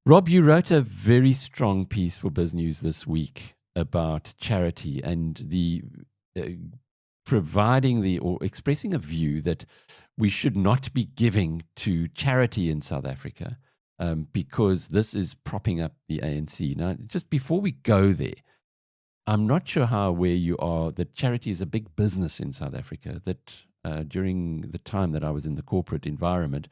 Rob, you wrote a very strong piece for BizNews this week about charity and the uh, providing the or expressing a view that we should not be giving to charity in South Africa because this is propping up the ANC. Now, just before we go there, I'm not sure how aware you are that charity is a big business in South Africa. That during the time that I was in the corporate environment,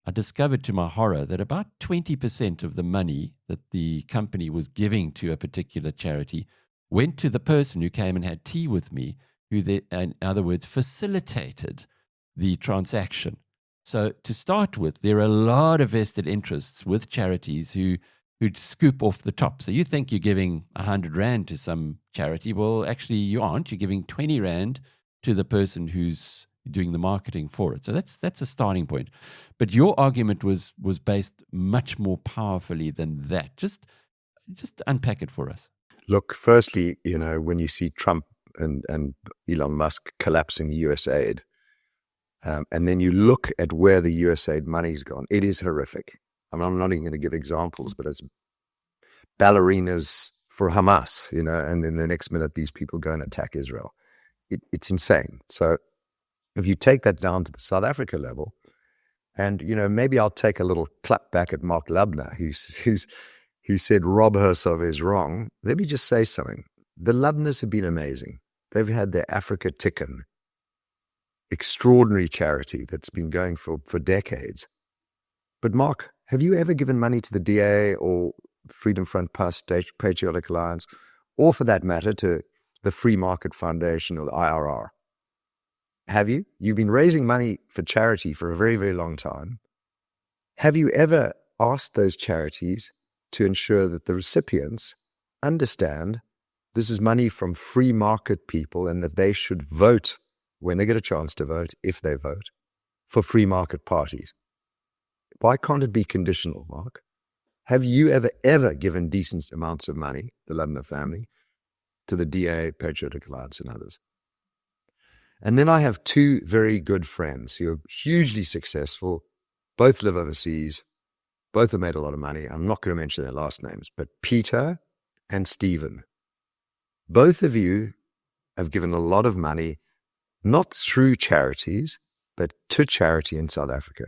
I discovered to my horror that about 20% of the money that the company was giving to a particular charity went to the person who came and had tea with me, who, in other words, facilitated the transaction. So, to start with, there are a lot of vested interests with charities who'd scoop off the top. So, you think you're giving 100 Rand to some charity. Well, actually, you aren't. You're giving 20 Rand to the person who's doing the marketing for it. So that's a starting point. But your argument was based much more powerfully than that. Just unpack it for us. Look, firstly, when you see Trump and Elon Musk collapsing USAID, and then you look at where the USAID money's gone, it is horrific. I mean, I'm not even going to give examples, but it's ballerinas for Hamas, and then the next minute these people go and attack Israel. It's insane. So if you take that down to the South Africa level, and maybe I'll take a little clap back at Mark Lubner, who said Rob Hersov is wrong. Let me just say something. The Lubners have been amazing. They've had their Africa Tikkun, extraordinary charity that's been going for decades. But Mark, have you ever given money to the DA or Freedom Front Plus, Patriotic Alliance, or for that matter to the Free Market Foundation or the IRR? Have you? You've been raising money for charity for a very, very long time. Have you ever asked those charities to ensure that the recipients understand this is money from free market people and that they should vote when they get a chance to vote, if they vote, for free market parties? Why can't it be conditional, Mark? Have you ever given decent amounts of money, the Lubner family, to the DA, Patriotic Alliance and others? And then I have two very good friends who are hugely successful, both live overseas, both have made a lot of money. I'm not going to mention their last names, but Peter and Stephen. Both of you have given a lot of money, not through charities, but to charity in South Africa.